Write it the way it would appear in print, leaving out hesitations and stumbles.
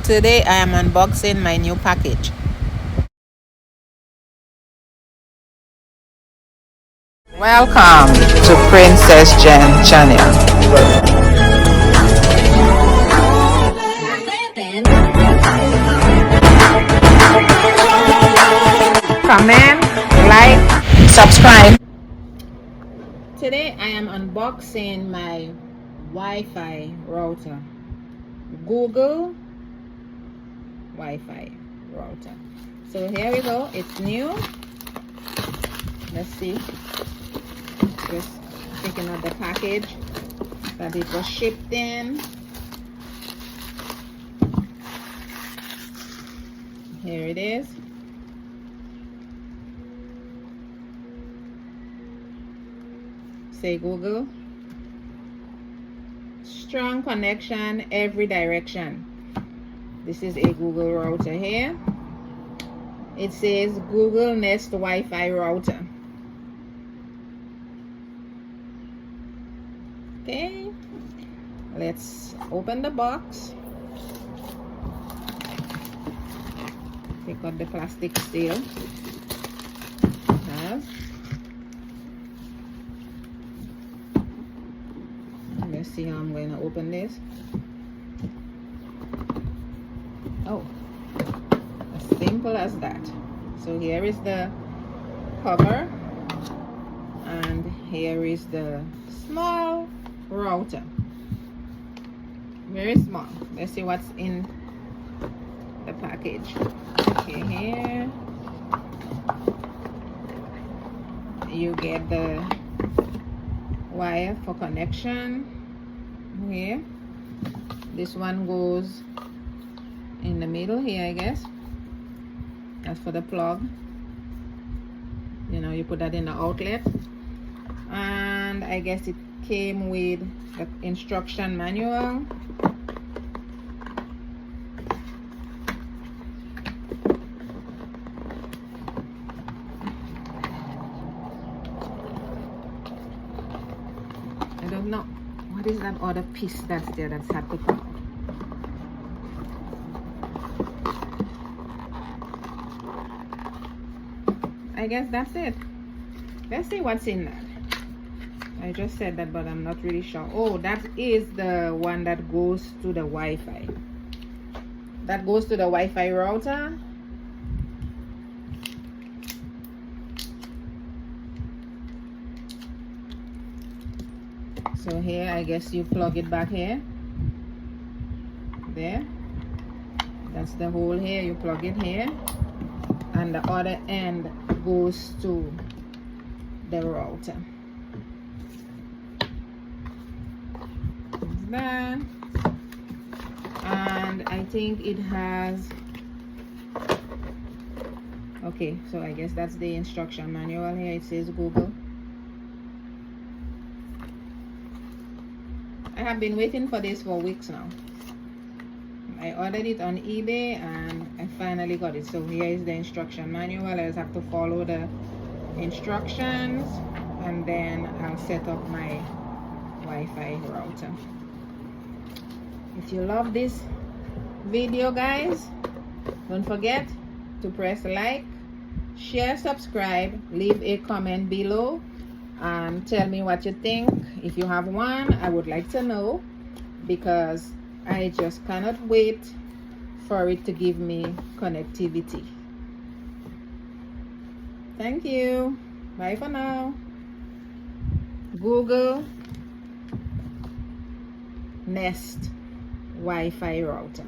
Today I am unboxing my new package. Welcome to Princess Jen channel. Comment, like, subscribe. Today I am unboxing my Wi-Fi router. Google Wi-Fi router. So here we go. It's new. Let's see. Just taking out the package that it was shipped in. Here it is. Say Google. Strong connection every direction. This is a Google router here. It says Google Nest Wi-Fi router. Okay, let's open the box. Take out the plastic seal. Let's see how I'm going to open this. Oh, as simple as that. So here is the cover, and here is the small router. Very small. Let's see what's in the package. Okay, here you get the wire for connection. Here, this one goes in the middle here, I guess. That's for the plug. You know, you put that in the outlet. And I guess it came with the instruction manual. I don't know. What is that other piece that's there that's had to come out? I guess that's it. Let's see what's in that. I just said that, but I'm not really sure. Oh, that is the one that goes to the Wi-Fi. That goes to the Wi-Fi router. So here, I guess you plug it back here. There. That's the hole here. You plug it here. And the other end goes to the router. That. And I think it has, okay, so I guess that's the instruction manual here. It says Google. I have been waiting for this for weeks now. I ordered it on eBay and I finally got it. So here is the instruction manual. I just have to follow the instructions and then I'll set up my Wi-Fi router. If you love this video, guys, don't forget to press like, share, subscribe, leave a comment below, and tell me what you think. If you have one, I would like to know, because I just cannot wait for it to give me connectivity. Thank you. Bye for now. Google Nest Wi-Fi router.